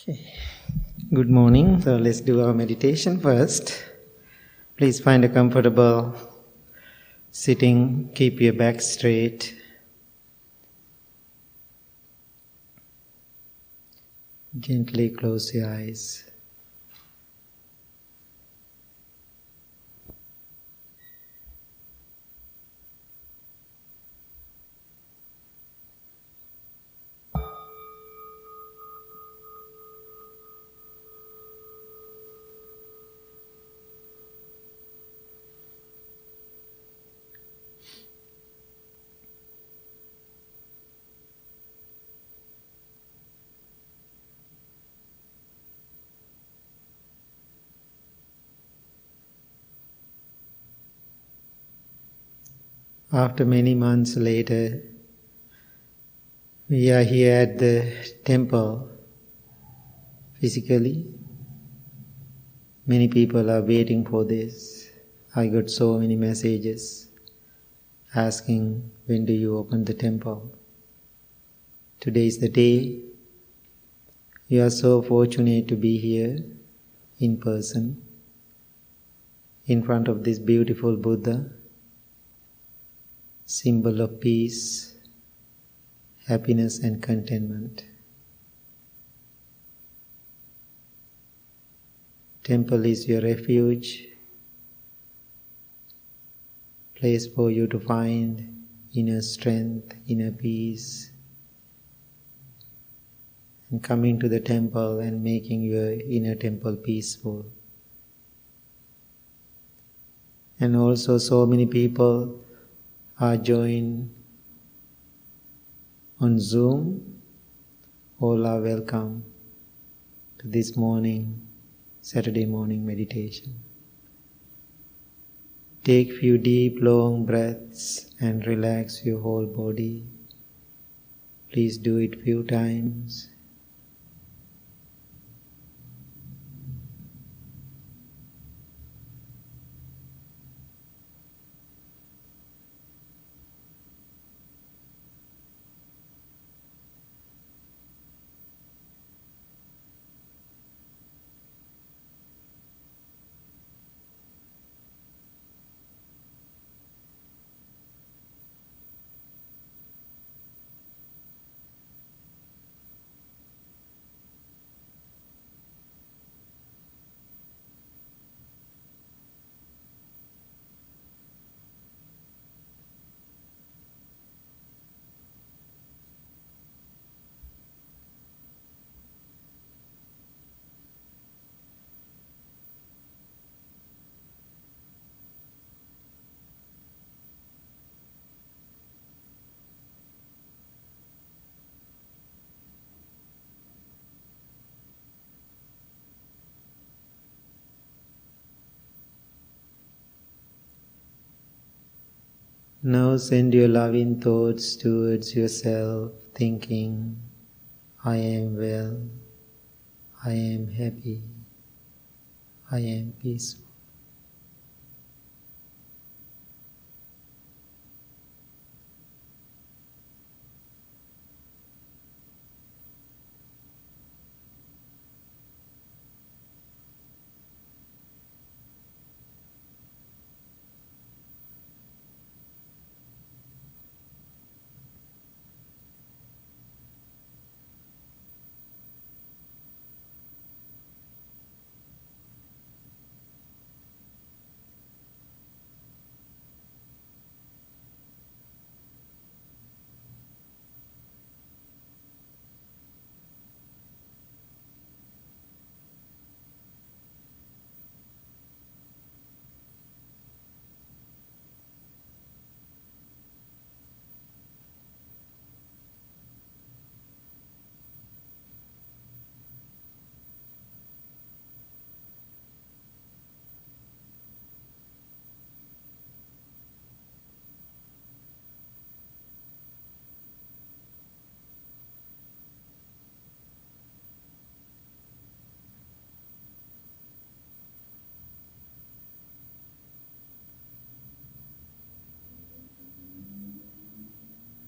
Okay. Good morning. So let's do our meditation first. Please find a comfortable sitting. Keep your back straight. Gently close your eyes. After many months later, we are here at the temple physically. Many people are waiting for this. I got so many messages asking, when do you open the temple? Today is the day. You are so fortunate to be here in person, in front of this beautiful Buddha, symbol of peace, happiness and contentment. Temple is your refuge, place for you to find inner strength, inner peace, and coming to the temple and making your inner temple peaceful. And also so many people are joined on Zoom. All are welcome to this Saturday morning meditation. Take few deep long breaths and relax your whole body. Please do it few times. Now send your loving thoughts towards yourself, thinking, I am well, I am happy, I am peaceful.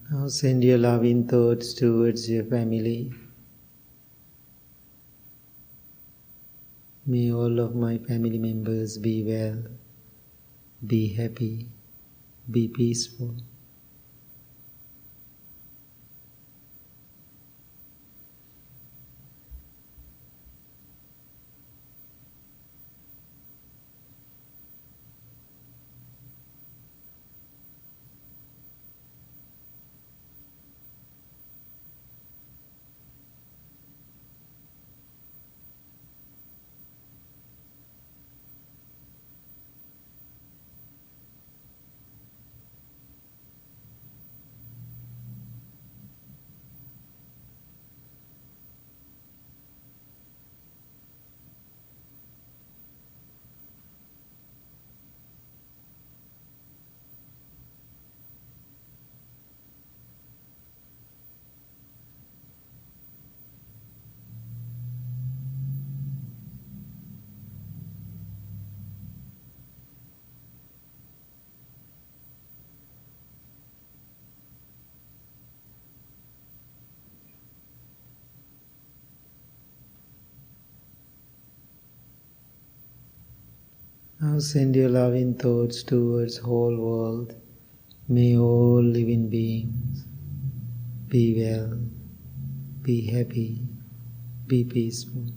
Now send your loving thoughts towards your family. May all of my family members be well, be happy, be peaceful. Now send your loving thoughts towards whole world. May all living beings be well, be happy, be peaceful.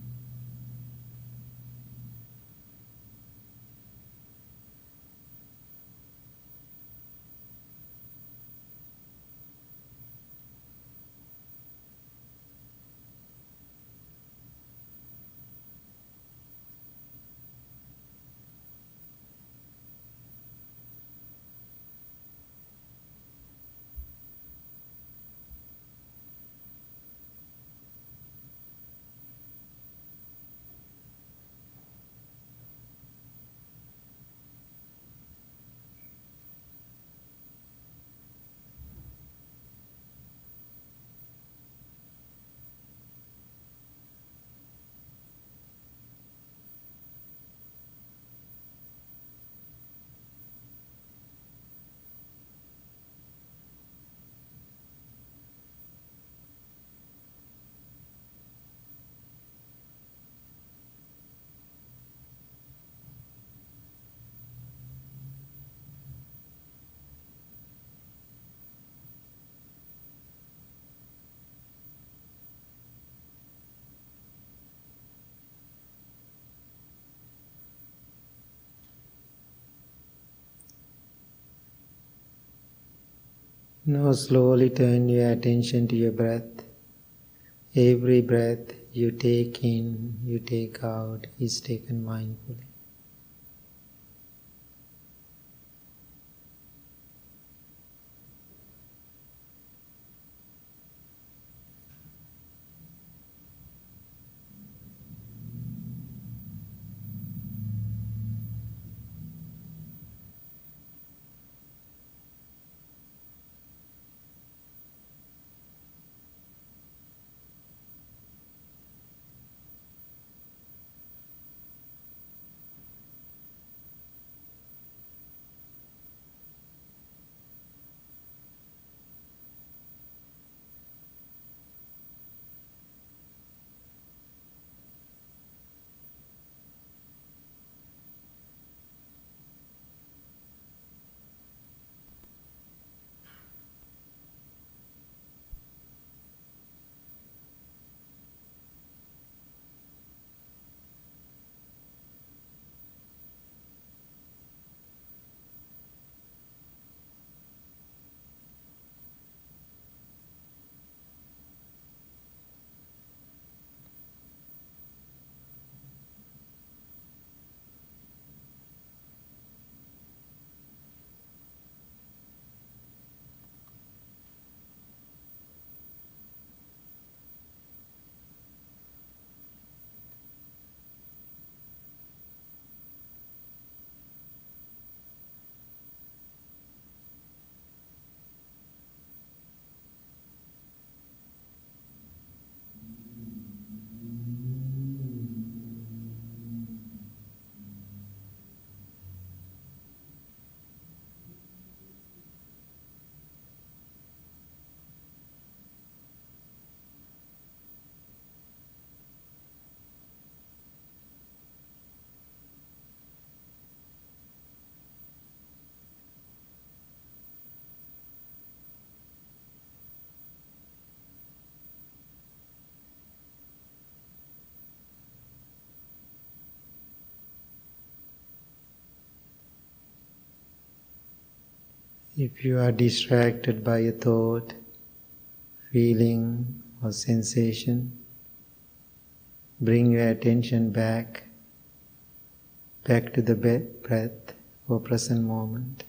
Now slowly turn your attention to your breath. Every breath you take in, you take out is taken mindfully. If you are distracted by a thought, feeling or sensation, bring your attention back to the breath or present moment.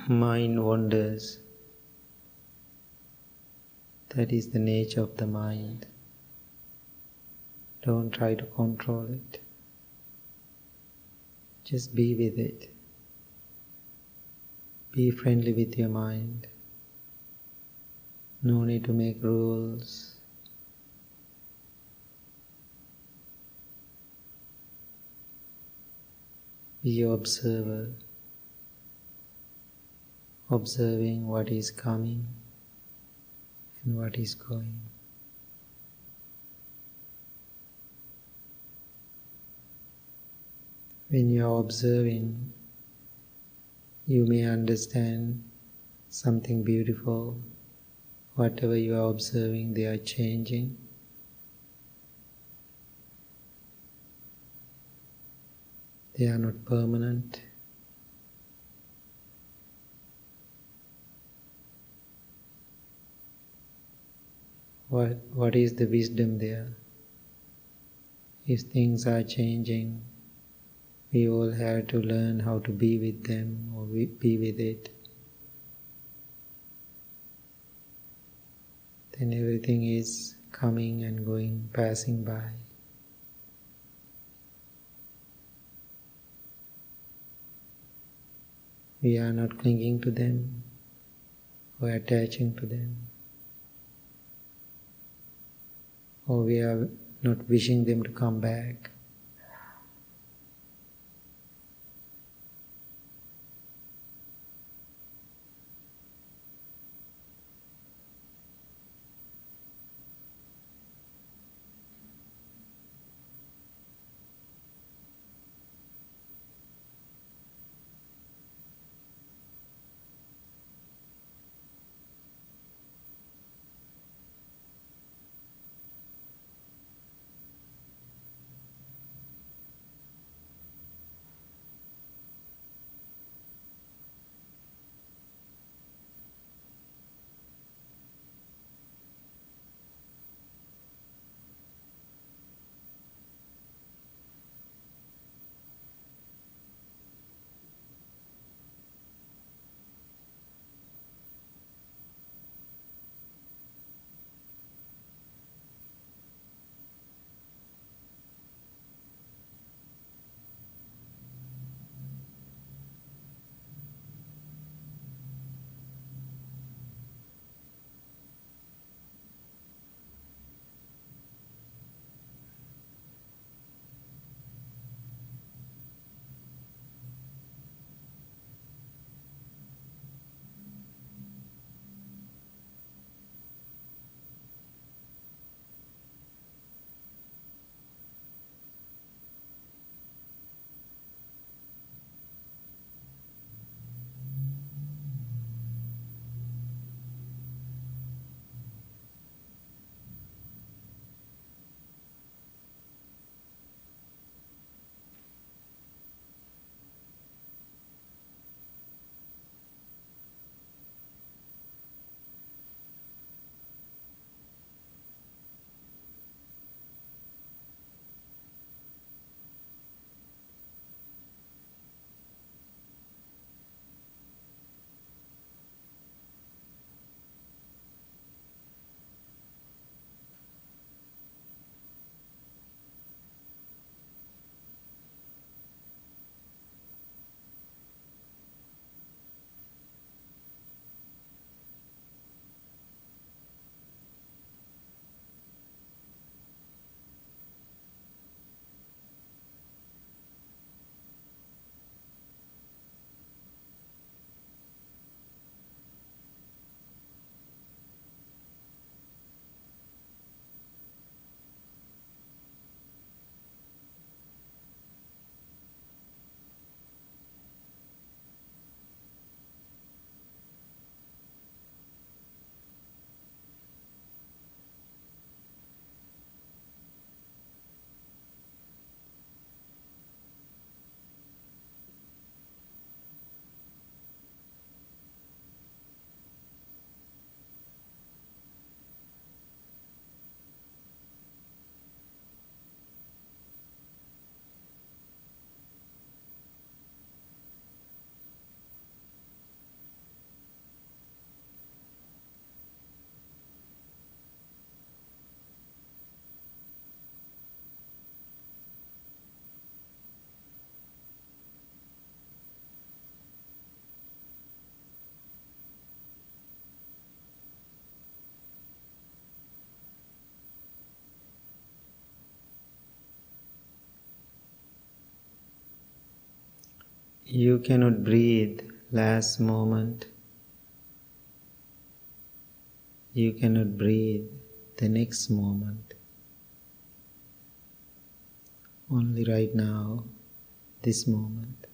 Mind wanders. That is the nature of the mind. Don't try to control it. Just be with it. Be friendly with your mind. No need to make rules. Be your observer, observing what is coming and what is going. When you are observing, you may understand something beautiful. Whatever you are observing, they are changing. They are not permanent. What is the wisdom there? If things are changing, we all have to learn how to be with them or be with it. Then everything is coming and going, passing by. We are not clinging to them or attaching to them, or we are not wishing them to come back. You cannot breathe last moment. You cannot breathe the next moment. Only right now, this moment.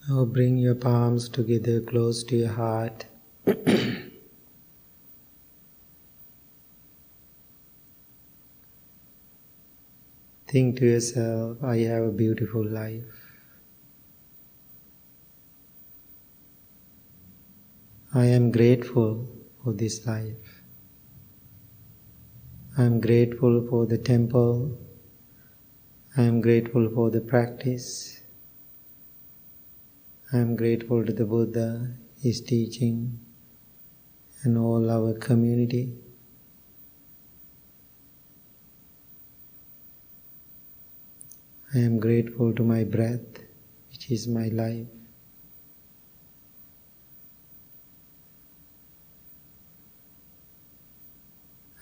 Now bring your palms together close to your heart. Think to yourself, I have a beautiful life. I am grateful for this life. I am grateful for the temple. I am grateful for the practice. I am grateful to the Buddha, his teaching, and all our community. I am grateful to my breath, which is my life.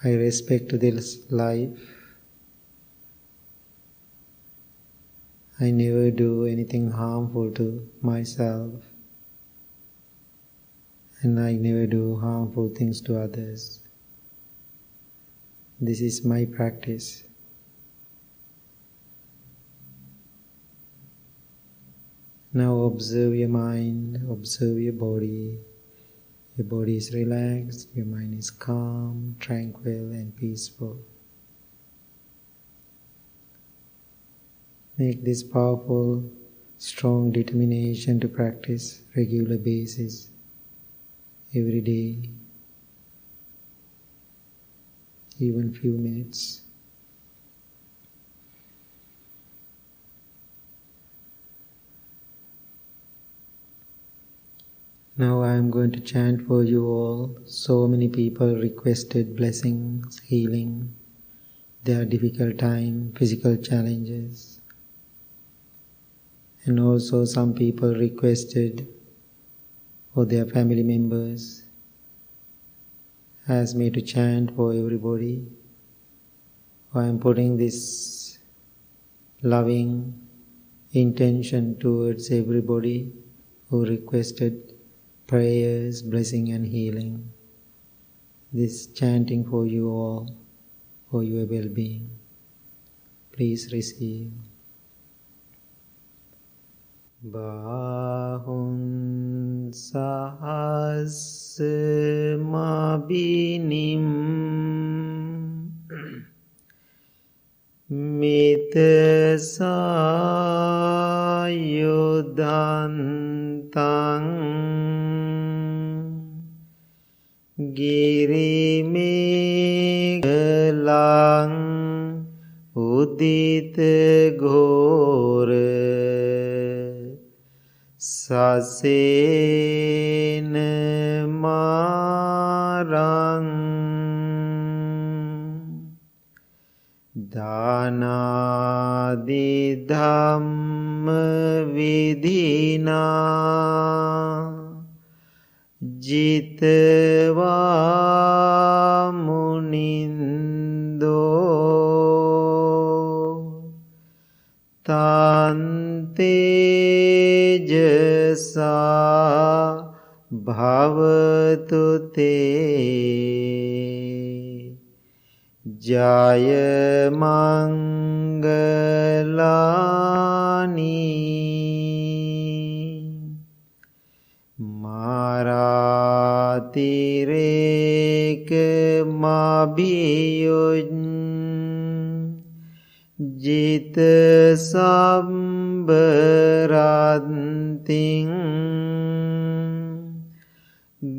I respect this life. I never do anything harmful to myself, and I never do harmful things to others. This is my practice. Now observe your mind, observe your body. Your body is relaxed, your mind is calm, tranquil, and peaceful. Make this powerful, strong determination to practice regular basis, every day, even few minutes. Now I am going to chant for you all. So many people requested blessings, healing, their difficult time, physical challenges. And also some people requested for their family members. Asked me to chant for everybody. I am putting this loving intention towards everybody who requested prayers, blessing and healing. This chanting for you all, for your well-being. Please receive. Bahun sahas mabinim mita sayudhantang girimegalang udita ghora sasena marang dhanadi dhamma vidhina jitva munindo tante jasa bhavatu te jaya mangalani maratireka mabhiyuj jita sambaranting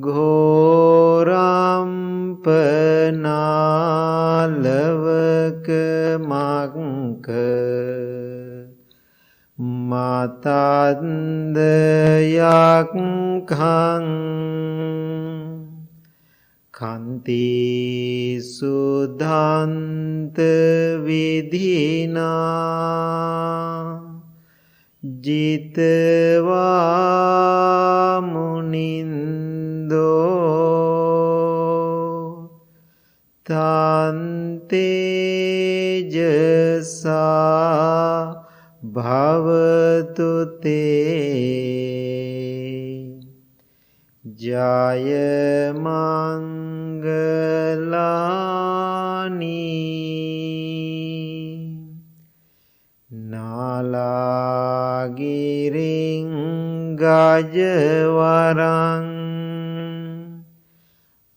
ghoram panalavaka makka matandayakhang kanti sudhanta vidhina jitva munindo tante jasa bhavatu te jaya mangalani nalagiring gajawarang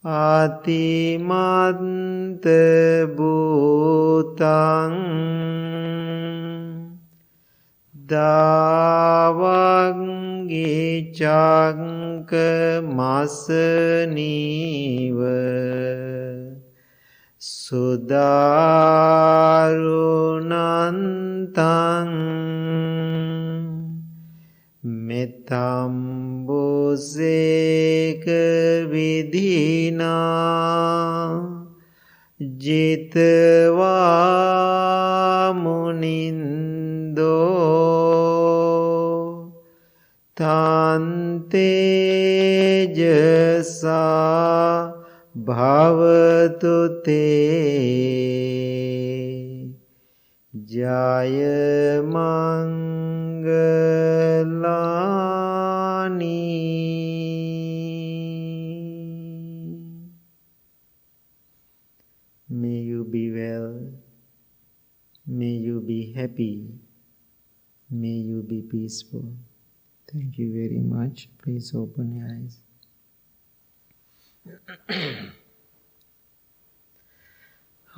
atimanta bhutang davangi cangka masaniva sudarunantang metambuseka vidhina jitva munindo tante jasa bhavatu te jaya mangalani. May you be well, may you be happy, may you be peaceful. Thank you very much. Please open your eyes.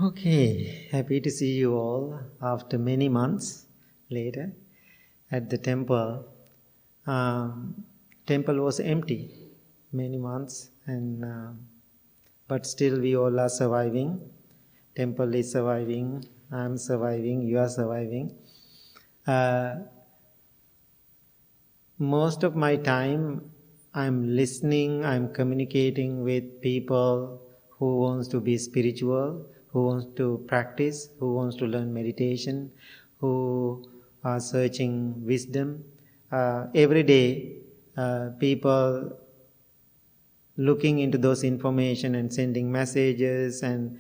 Okay, happy to see you all after many months later at the temple. Temple was empty many months, and but still we all are surviving. Temple is surviving. I am surviving. You are surviving. Most of my time I'm listening, I'm communicating with people who wants to be spiritual, who wants to practice, who wants to learn meditation, who are searching wisdom. Every day, people looking into those information and sending messages and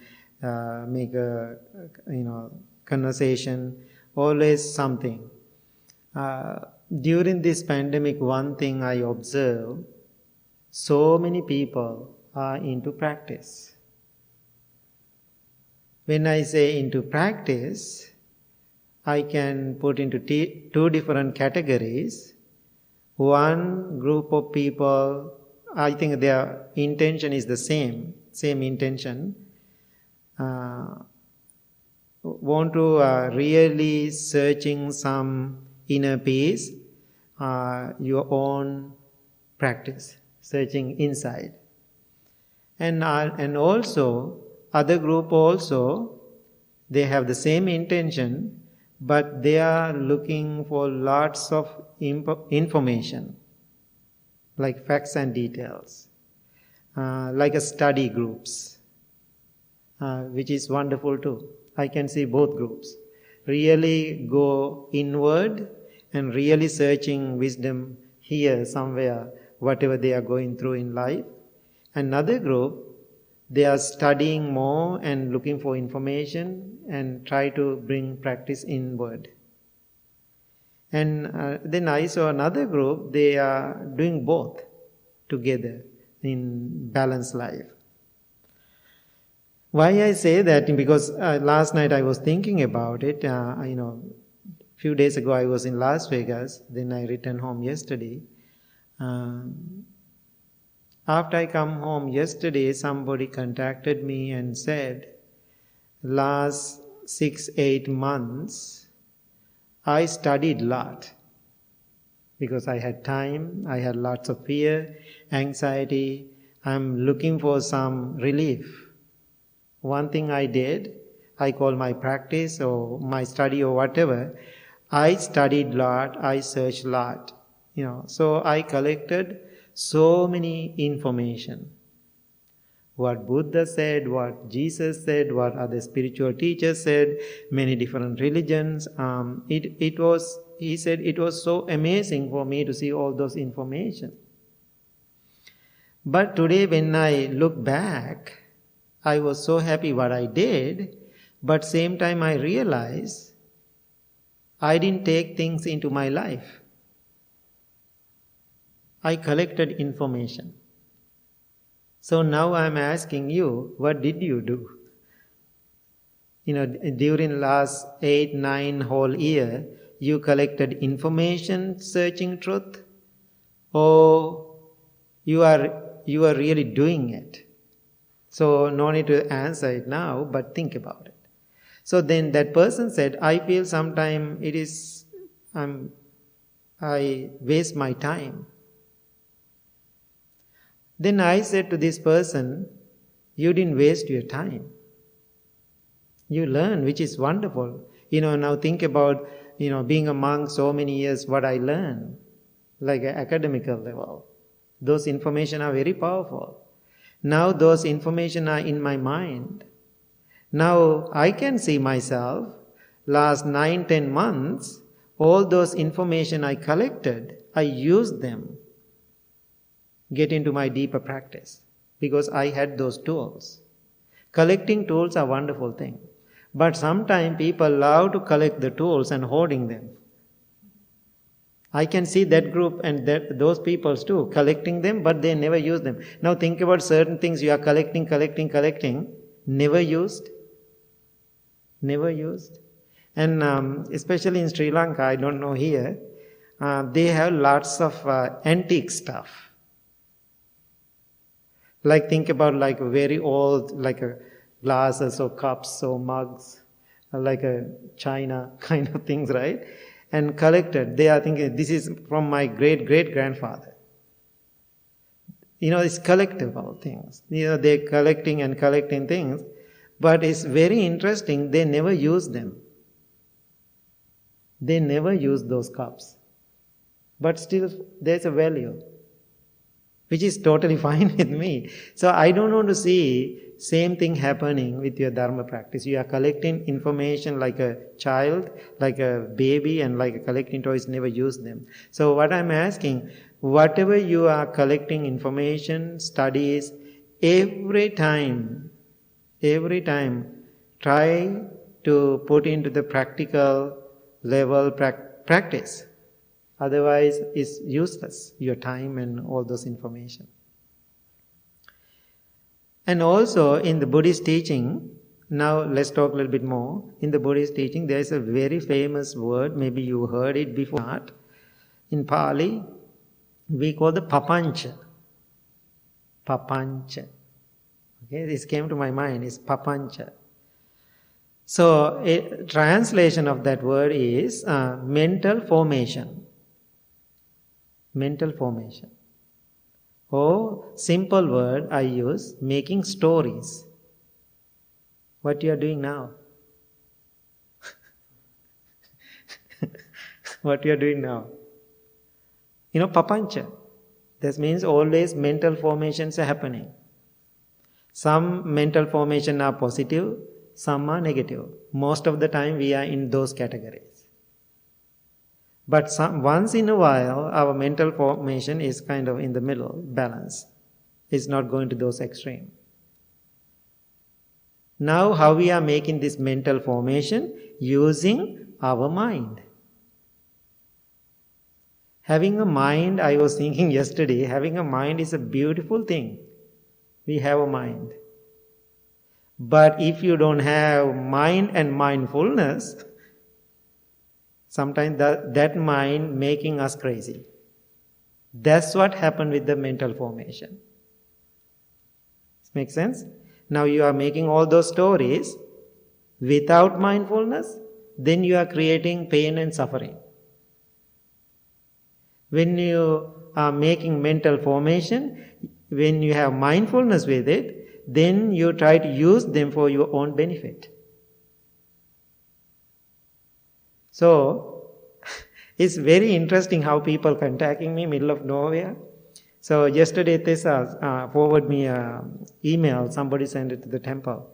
make a conversation, always something. During this pandemic, one thing I observe, so many people are into practice. When I say into practice, I can put into two different categories. One group of people, I think their intention is the same intention, want to really searching some inner peace, your own practice, searching inside. And also, other group also, they have the same intention, but they are looking for lots of information, like facts and details, like a study groups, which is wonderful too. I can see both groups. Really go inward and really searching wisdom here somewhere, whatever they are going through in life. Another group, they are studying more and looking for information and try to bring practice inward. And then I saw another group, they are doing both together in balanced life. Why I say that? Because last night I was thinking about it. A few days ago I was in Las Vegas, then I returned home yesterday. After I come home yesterday, somebody contacted me and said, last 6-8 months, I studied a lot because I had time, I had lots of fear, anxiety. I'm looking for some relief. One thing I did, I call my practice or my study or whatever, I studied a lot, I searched a lot. So I collected so many information. What Buddha said, what Jesus said, what other spiritual teachers said, many different religions. He said it was so amazing for me to see all those information. But today when I look back, I was so happy what I did, but same time I realized I didn't take things into my life. I collected information. So now I'm asking you, what did you do? During last 8-9 whole year, you collected information searching truth, or you are really doing it? So no need to answer it now, but think about it. So then that person said, I feel sometime I waste my time. Then I said to this person, you didn't waste your time. You learn, which is wonderful. Now think about, being a monk so many years, what I learned, like an academical level. Those information are very powerful. Now those information are in my mind. Now I can see myself, last 9-10 months, all those information I collected, I used them. Get into my deeper practice because I had those tools. Collecting tools are a wonderful thing. But sometimes people love to collect the tools and hoarding them. I can see that group and those people too, collecting them, but they never use them. Now think about certain things you are collecting, never used. And especially in Sri Lanka, I don't know here, they have lots of antique stuff. Like think about like very old, like glasses or cups or mugs, like a china kind of things, right? And collected. They are thinking, this is from my great-great-grandfather. It's collectible things. They're collecting things, but it's very interesting, they never use them. They never use those cups. But still, there's a value, which is totally fine with me. So I don't want to see same thing happening with your dharma practice. You are collecting information like a child, like a baby, and like collecting toys, never use them. So what I'm asking, whatever you are collecting information, studies, every time, try to put into the practical level practice. Otherwise, it's useless, your time and all those information. And also in the Buddhist teaching, now let's talk a little bit more. In the Buddhist teaching, there is a very famous word, maybe you heard it before, in Pali, we call the papancha. Papancha. Okay, this came to my mind, is papancha. So, a translation of that word is mental formation. Mental formation. Or simple word I use, making stories. What you are doing now? What you are doing now? Papancha. That means always mental formations are happening. Some mental formation are positive, some are negative. Most of the time we are in those categories. But once in a while, our mental formation is kind of in the middle, balance. It's not going to those extremes. Now, how we are making this mental formation? Using our mind. Having a mind, I was thinking yesterday, having a mind is a beautiful thing. We have a mind. But if you don't have mind and mindfulness, sometimes that mind making us crazy. That's what happened with the mental formation. Make sense? Now you are making all those stories without mindfulness, then you are creating pain and suffering. When you are making mental formation, when you have mindfulness with it, then you try to use them for your own benefit. So, it's very interesting how people contacting me middle of nowhere. So yesterday Tessa forwarded me an email, somebody sent it to the temple.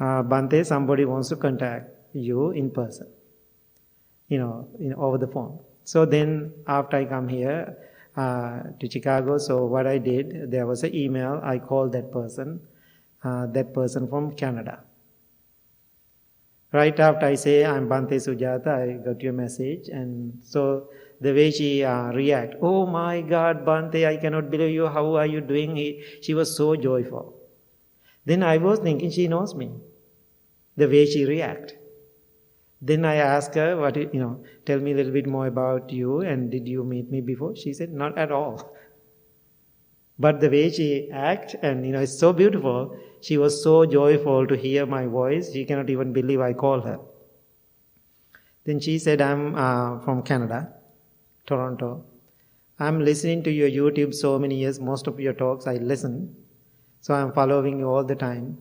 Bhante, somebody wants to contact you in person, over the phone. So then after I come here to Chicago, so what I did, there was an email, I called that person from Canada. Right after I say, I'm Bhante Sujatha, I got your message. And so the way she react, oh my God, Bhante, I cannot believe you, how are you doing? She was so joyful. Then I was thinking she knows me, the way she react. Then I asked her, tell me a little bit more about you, and did you meet me before? She said, not at all. But the way she act, and it's so beautiful, she was so joyful to hear my voice, she cannot even believe I called her. Then she said, I'm from Canada, Toronto. I'm listening to your YouTube so many years, most of your talks I listen. So I'm following you all the time.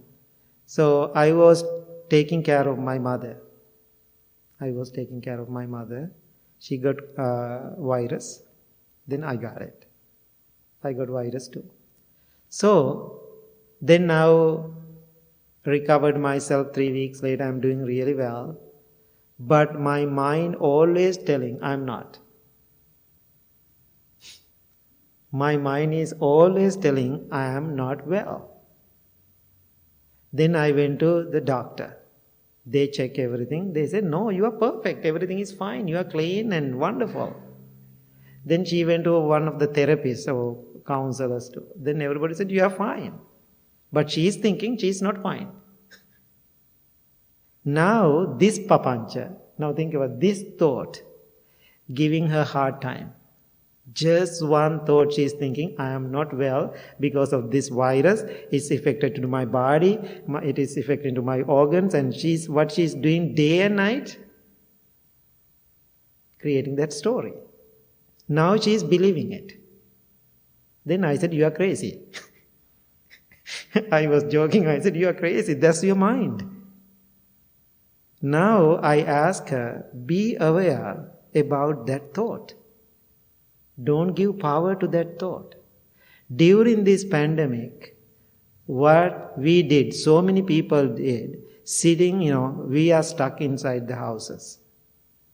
So I was taking care of my mother. She got virus. Then I got it. I got virus too. So, then now recovered myself 3 weeks later. I'm doing really well. But my mind always telling, I'm not. My mind is always telling, I am not well. Then I went to the doctor. They check everything. They said, no, you are perfect. Everything is fine. You are clean and wonderful. Then she went to one of the therapists or counselors too. Then everybody said, you are fine. But she is thinking she is not fine. Now this papancha, now think about this thought, giving her hard time. Just one thought she is thinking, I am not well because of this virus. It's affected to my body. It is affected to my organs. And what she's doing day and night, creating that story. Now she is believing it. Then I said, you are crazy. I was joking. I said, you are crazy. That's your mind. Now I ask her, be aware about that thought. Don't give power to that thought. During this pandemic, what we did, so many people did, sitting, we are stuck inside the houses.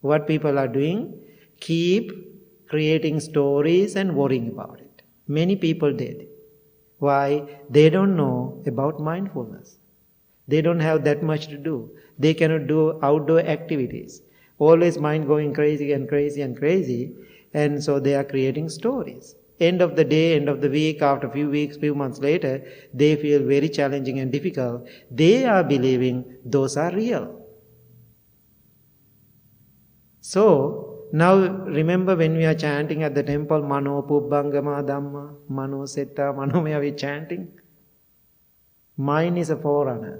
What people are doing, keep creating stories and worrying about it. Many people did. Why? They don't know about mindfulness. They don't have that much to do. They cannot do outdoor activities. Always mind going crazy and crazy and crazy. And so they are creating stories. End of the day, end of the week, after a few weeks, few months later, they feel very challenging and difficult. They are believing those are real. So, now remember when we are chanting at the temple, Mano Pubbangama Dhamma, Mano Setta, Manomaya, we chanting. Mind is a forerunner,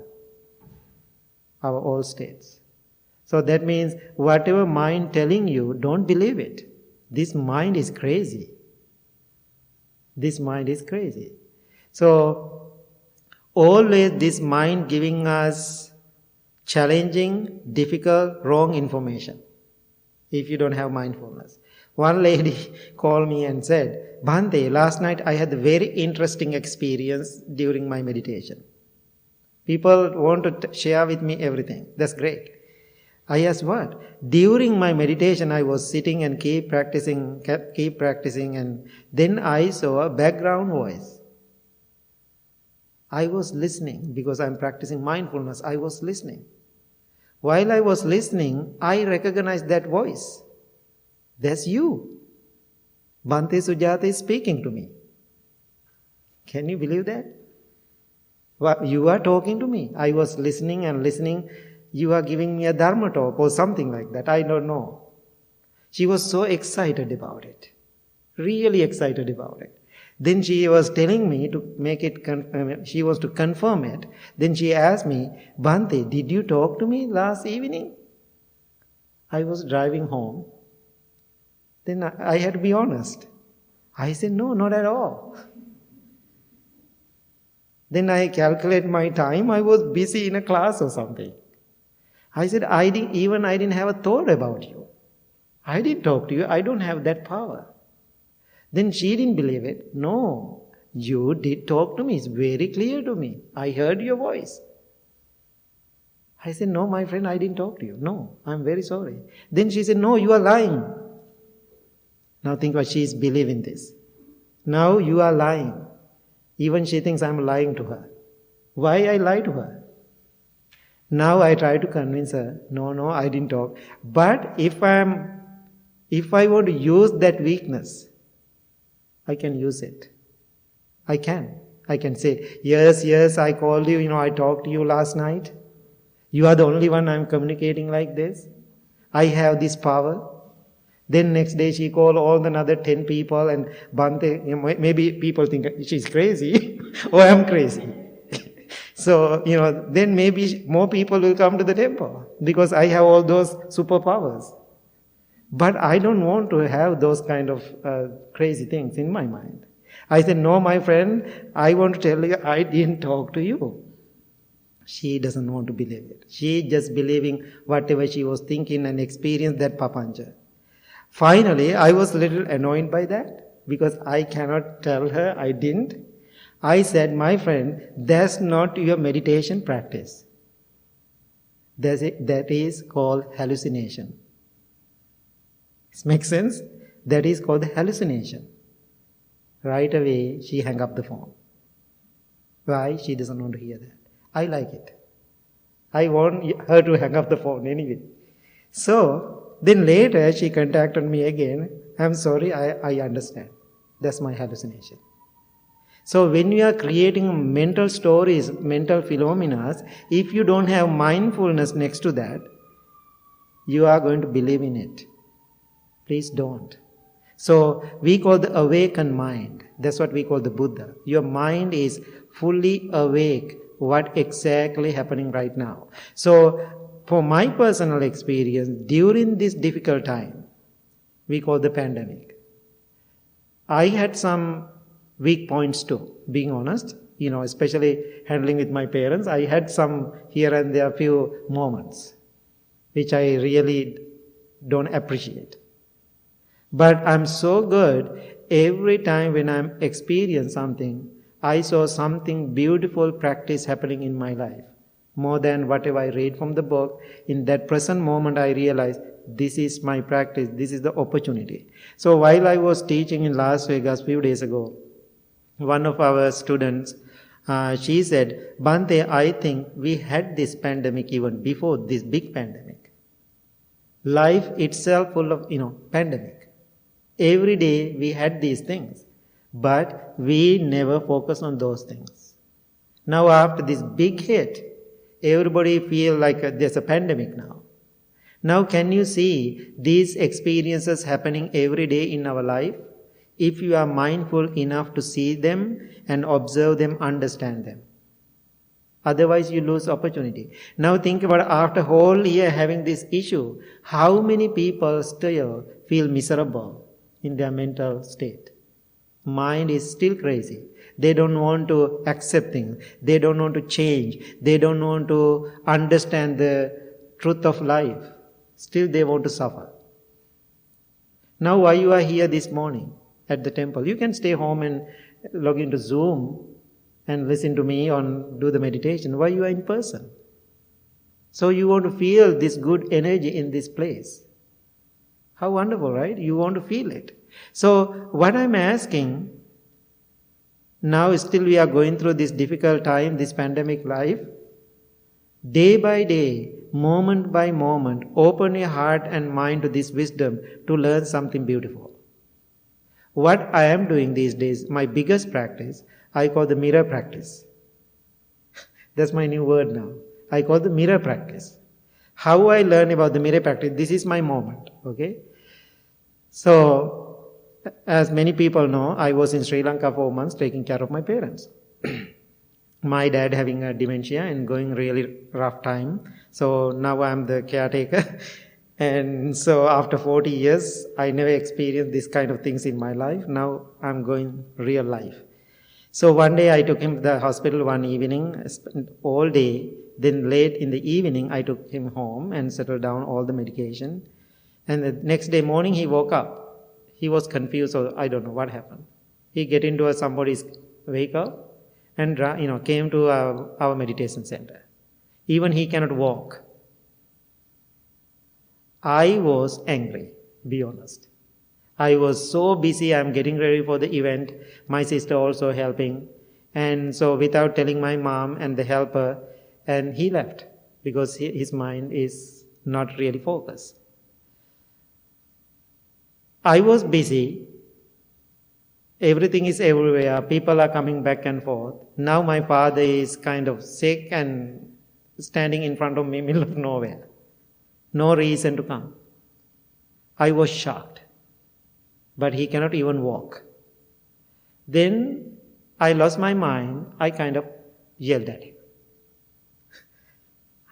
our all states. So that means whatever mind telling you, don't believe it. This mind is crazy. This mind is crazy. So always this mind giving us challenging, difficult, wrong information. If you don't have mindfulness. One lady called me and said, Bhante, last night I had a very interesting experience during my meditation. People want to share with me everything. That's great. I asked what? During my meditation I was sitting and keep practicing and then I saw a background voice. I was listening because I'm practicing mindfulness. I was listening. While I was listening, I recognized that voice. That's you. Bhante Sujatha is speaking to me. Can you believe that? You are talking to me. I was listening and listening. You are giving me a dharma talk or something like that. I don't know. She was so excited about it. Really excited about it. Then she was telling me to make it, she was to confirm it. Then she asked me, Bhante, did you talk to me last evening? I was driving home. Then I had to be honest. I said, no, not at all. Then I calculate my time. I was busy in a class or something. I said, I didn't have a thought about you. I didn't talk to you. I don't have that power. Then she didn't believe it. No, you did talk to me. It's very clear to me. I heard your voice. I said, no, my friend, I didn't talk to you. No, I'm very sorry. Then she said, no, you are lying. Now think what she is believing this. Now you are lying. Even she thinks I'm lying to her. Why I lie to her? Now I try to convince her, no, I didn't talk. But if I want to use that weakness, I can use it. I can say, yes, I called you, I talked to you last night. You are the only one I'm communicating like this. I have this power. Then next day she called all the other 10 people and Bhante, maybe people think she's crazy or I'm crazy. So, then maybe more people will come to the temple because I have all those superpowers. But I don't want to have those kind of crazy things in my mind. I said, no, my friend, I want to tell you, I didn't talk to you. She doesn't want to believe it. She just believing whatever she was thinking and experienced that papancha. Finally, I was a little annoyed by that because I cannot tell her I didn't. I said, my friend, that's not your meditation practice. That is called hallucination. This makes sense? That is called hallucination. Right away, she hung up the phone. Why? She doesn't want to hear that. I like it. I want her to hang up the phone anyway. So, then later she contacted me again. I'm sorry, I understand. That's my hallucination. So when you are creating mental stories, mental phenomena, if you don't have mindfulness next to that, you are going to believe in it. Please don't. So we call the awakened mind. That's what we call the Buddha. Your mind is fully awake. What exactly happening right now? So for my personal experience, during this difficult time, we call the pandemic, I had some weak points too, being honest, especially handling with my parents. I had some here and there few moments, which I really don't appreciate. But I'm so good, every time when I'm experiencing something, I saw something beautiful practice happening in my life. More than whatever I read from the book, in that present moment I realized, this is my practice, this is the opportunity. So while I was teaching in Las Vegas few days ago, one of our students, she said, Bhante, I think we had this pandemic even before this big pandemic. Life itself full of, pandemic. Every day we had these things, but we never focus on those things. Now after this big hit, everybody feel like there's a pandemic now. Now can you see these experiences happening every day in our life? If you are mindful enough to see them and observe them, understand them. Otherwise you lose opportunity. Now think about after whole year having this issue, how many people still feel miserable in their mental state? Mind is still crazy. They don't want to accept things. They don't want to change. They don't want to understand the truth of life. Still they want to suffer. Now why you are here this morning at the temple? You can stay home and log into Zoom and listen to me or do the meditation. Why you are in person? So you want to feel this good energy in this place. How wonderful, right? You want to feel it. So what I'm asking, now still we are going through this difficult time, this pandemic life. Day by day, moment by moment, open your heart and mind to this wisdom to learn something beautiful. What I am doing these days, my biggest practice, I call the mirror practice. That's my new word now. I call the mirror practice. How I learn about the mirror practice, this is my moment, okay? So, as many people know, I was in Sri Lanka for months taking care of my parents. My dad having a dementia and going really rough time. So now I'm the caretaker. And so after 40 years, I never experienced this kind of things in my life. Now I'm going real life. So one day I took him to the hospital one evening, spent all day. Then late in the evening, I took him home and settled down all the medication. And the next day morning, he woke up. He was confused, or I don't know what happened. He get into somebody's vehicle and came to our meditation center. Even he cannot walk. I was angry, be honest. I was so busy, I'm getting ready for the event. My sister also helping. And so without telling my mom and the helper, and he left because his mind is not really focused. I was busy. Everything is everywhere. People are coming back and forth. Now my father is kind of sick and standing in front of me, middle of nowhere. No reason to come. I was shocked. But he cannot even walk. Then I lost my mind. I kind of yelled at him.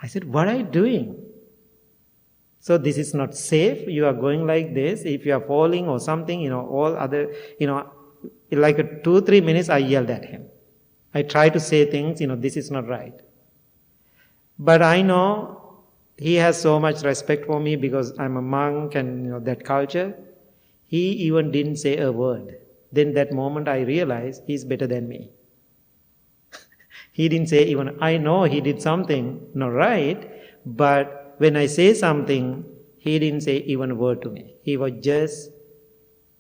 I said, what are you doing? So this is not safe. You are going like this. If you are falling or something, all other, like 2-3 minutes I yelled at him. I tried to say things, this is not right. But I know he has so much respect for me because I'm a monk and that culture. He even didn't say a word. Then that moment I realized he's better than me. He didn't say even, I know he did something not right, but when I say something, he didn't say even a word to me. He was just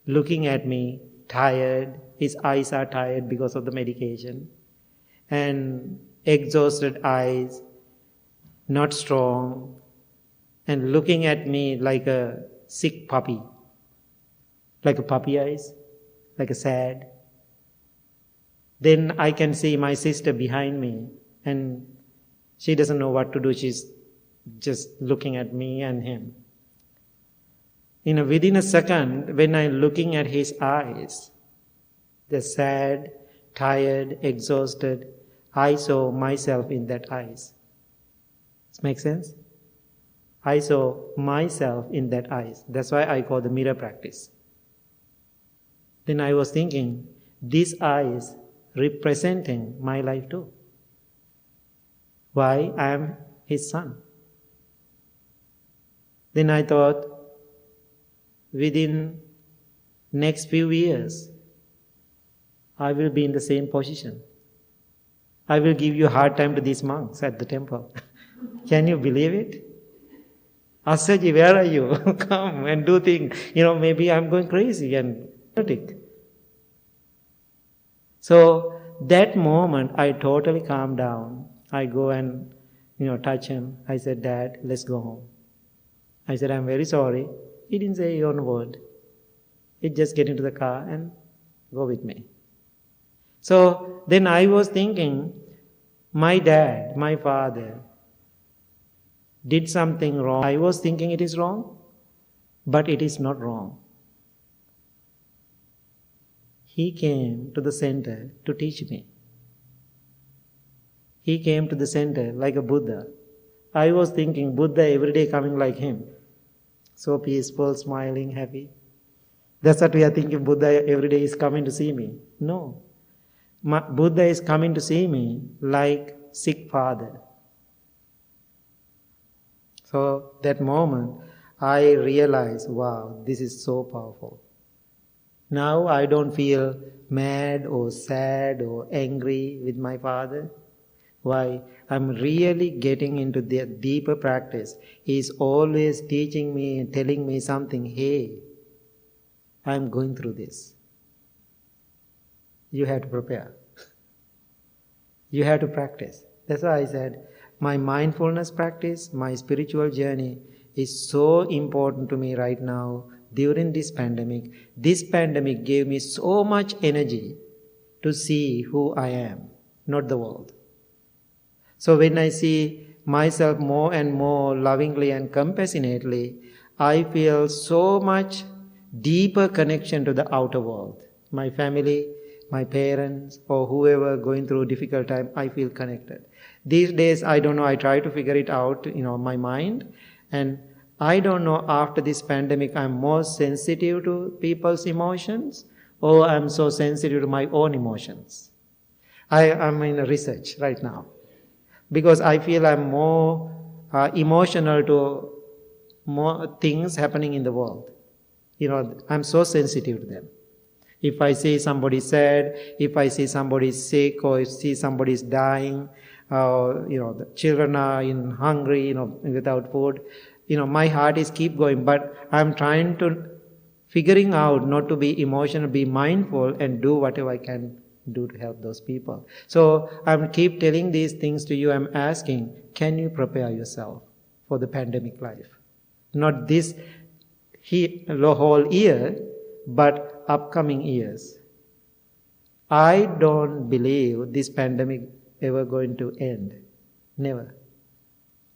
looking at me, tired. His eyes are tired because of the medication. And exhausted eyes, not strong, and looking at me like a sick puppy. Like a puppy eyes, like a sad. Then I can see my sister behind me and she doesn't know what to do. She's just looking at me and him. Within a second, when I'm looking at his eyes, the sad, tired, exhausted, I saw myself in that eyes. Does it make sense? I saw myself in that eyes. That's why I call the mirror practice. Then I was thinking, these eyes representing my life too. Why? I am his son. Then I thought, within next few years, I will be in the same position. I will give you a hard time to these monks at the temple. Can you believe it? Asaji, where are you? Come and do things. Maybe I'm going crazy and so that moment I totally calmed down. I go and touch him. I said, Dad, let's go home. I said, I'm very sorry. He didn't say one word. He just get into the car and go with me. So then I was thinking, my dad, my father, did something wrong. I was thinking it is wrong, but it is not wrong. He came to the center to teach me. He came to the center like a Buddha. I was thinking Buddha every day coming like him. So peaceful, smiling, happy. That's what we are thinking, Buddha every day is coming to see me. No. Buddha is coming to see me like sick father. So that moment, I realized, wow, this is so powerful. Now I don't feel mad or sad or angry with my father. Why? I'm really getting into the deeper practice. He's always teaching me and telling me something. Hey, I'm going through this. You have to prepare. You have to practice. That's why I said, my mindfulness practice, my spiritual journey is so important to me right now during this pandemic. This pandemic gave me so much energy to see who I am, not the world. So when I see myself more and more lovingly and compassionately, I feel so much deeper connection to the outer world. My family, my parents, or whoever going through a difficult time, I feel connected. These days, I don't know, I try to figure it out, my mind. And I don't know, after this pandemic, I'm more sensitive to people's emotions, or I'm so sensitive to my own emotions. I'm in research right now. Because I feel I'm more emotional to more things happening in the world. I'm so sensitive to them. If I see somebody sad, if I see somebody sick, or see somebody is dying, the children are hungry, without food, my heart is keep going. But I'm trying to figuring out not to be emotional, be mindful, and do whatever I can do to help those people. So I'm keep telling these things to you. I'm asking, can you prepare yourself for the pandemic life? Not this whole year, but upcoming years. I don't believe this pandemic ever going to end. Never.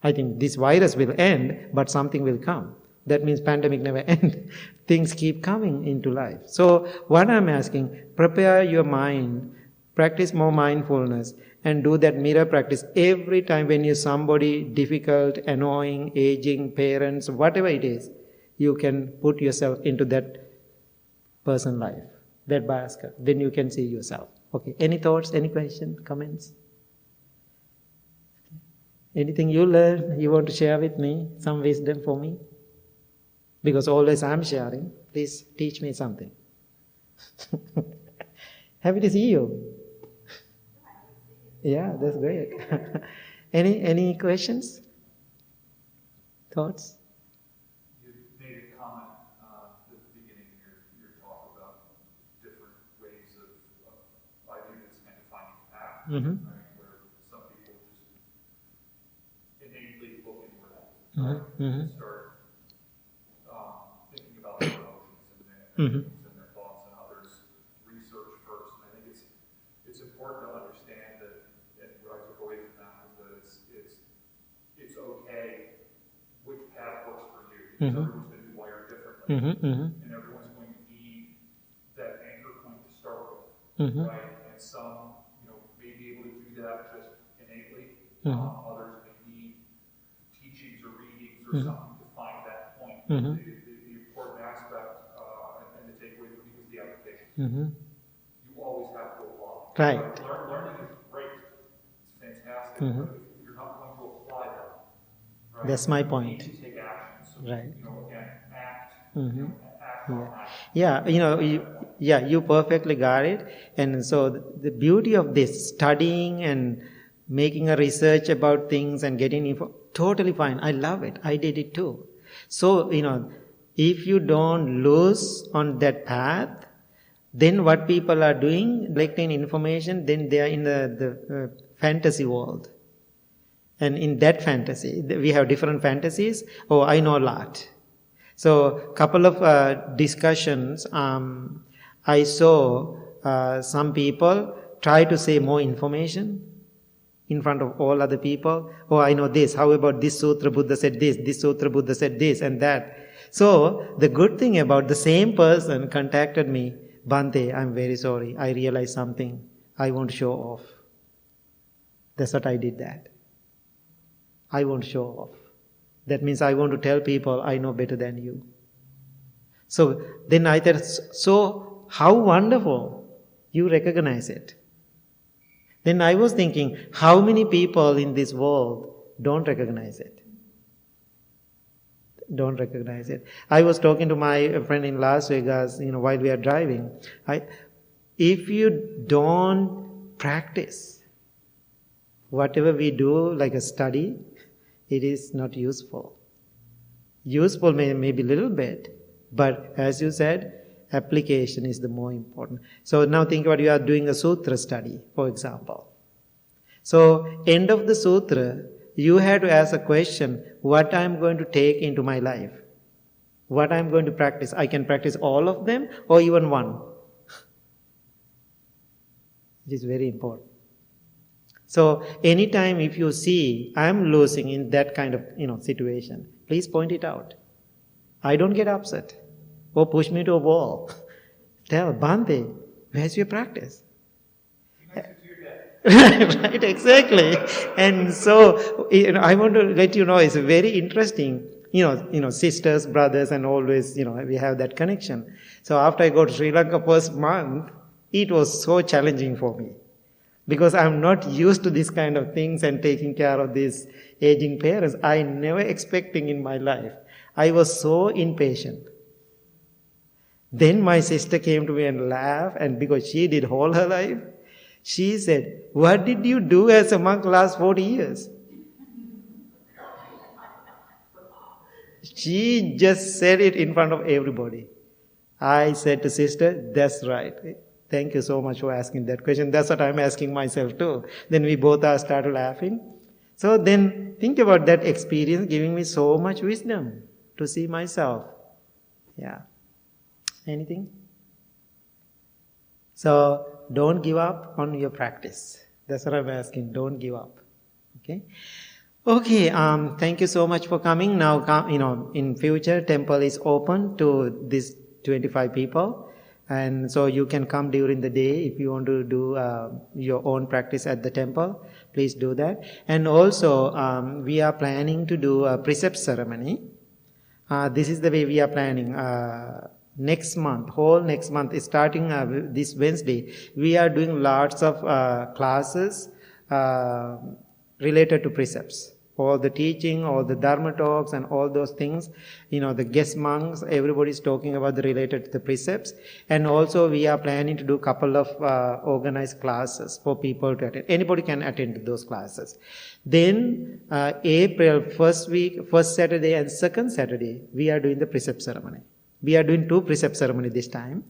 I think this virus will end, but something will come. That means pandemic never end. Things keep coming into life. So what I'm asking, prepare your mind, practice more mindfulness, and do that mirror practice every time when you're somebody difficult, annoying, aging, parents, whatever it is, you can put yourself into that person's life, that basket. Then you can see yourself. Okay. Any thoughts, any questions, comments? Anything you learned, you want to share with me, some wisdom for me? Because always I'm sharing. Please teach me something. Happy to see you. Yeah, that's great. Any questions? Thoughts? You made a comment at the beginning of your talk about different ways of I think it's kind of finding a path, right? Where some people just innately look inward, right? And start thinking about their emotions and their thoughts, and others research first. And I think it's important to understand that, and what I took away from that is that it's okay which path works for you. Because everyone's going to be wired differently, and everyone's going to need that anchor point to start with, right? And some, may be able to do that just innately. Others may need teachings or readings or something to find that point. The important aspect and the takeaway for me was the application. You always have to apply. Right. Learning is great. It's fantastic. But if you're not going to apply that, right? That's my point. You need to take action. So, right. Again, act. Act. You perfectly got it. And so the beauty of this studying and making a research about things and getting info, totally fine. I love it. I did it too. So, if you don't lose on that path, then what people are doing, collecting information, then they are in the fantasy world. And in that fantasy, we have different fantasies. Oh, I know a lot. So, couple of discussions, I saw some people try to say more information. in front of all other people. Oh, I know this. How about this sutra Buddha said this sutra Buddha said this and that. So the good thing about the same person contacted me, Bhante, I'm very sorry. I realized something. I won't show off. That's what I did that. I won't show off. That means I want to tell people I know better than you. So then I thought, so how wonderful you recognize it. Then I was thinking, how many people in this world don't recognize it? Don't recognize it. I was talking to my friend in Las Vegas, while we are driving. If you don't practice whatever we do, like a study, it is not useful. Useful maybe a little bit, but as you said, application is the more important. So now think about you are doing a sutra study, for example. So end of the sutra, you have to ask a question, what I am going to take into my life? What I am going to practice? I can practice all of them or even one. It is very important. So anytime if you see I am losing in that kind of situation, please point it out. I don't get upset or push me to a wall. Tell Bhante, where's your practice? Right, exactly. And so I want to let you know it's very interesting. Sisters, brothers, and always we have that connection. So after I got to Sri Lanka first month, it was so challenging for me. Because I'm not used to this kind of things and taking care of these aging parents. I never expecting in my life. I was so impatient. Then my sister came to me and laughed, and because she did all her life, she said, what did you do as a monk last 40 years? She just said it in front of everybody. I said to sister, that's right. Thank you so much for asking that question. That's what I'm asking myself too. Then we both started laughing. So then think about that experience giving me so much wisdom to see myself. Yeah. Anything? So don't give up on your practice. That's what I'm asking. Don't give up. Okay. Okay. Thank you so much for coming. Now, in future, temple is open to these 25 people. And so you can come during the day if you want to do your own practice at the temple. Please do that. And also, we are planning to do a precept ceremony. This is the way we are planning. Next month, whole next month, starting this Wednesday, we are doing lots of classes related to precepts. All the teaching, all the dharma talks and all those things, the guest monks, everybody is talking about the related to the precepts. And also we are planning to do a couple of organized classes for people to attend. Anybody can attend those classes. Then April, first Saturday and second Saturday, we are doing the precept ceremony. We are doing 2 precept ceremony this time.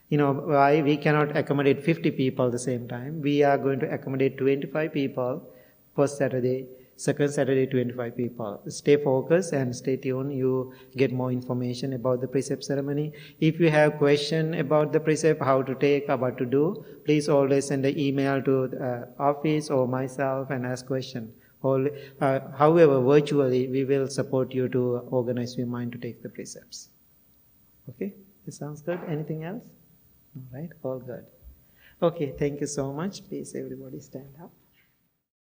Why we cannot accommodate 50 people at the same time. We are going to accommodate 25 people first Saturday, second Saturday 25 people. Stay focused and stay tuned. You get more information about the precept ceremony. If you have question about the precept, how to take or what to do, please always send an email to the office or myself and ask question. However, virtually we will support you to organize your mind to take the precepts. Okay, this sounds good. Anything else? All right, all good. Okay, thank you so much. Please everybody stand up.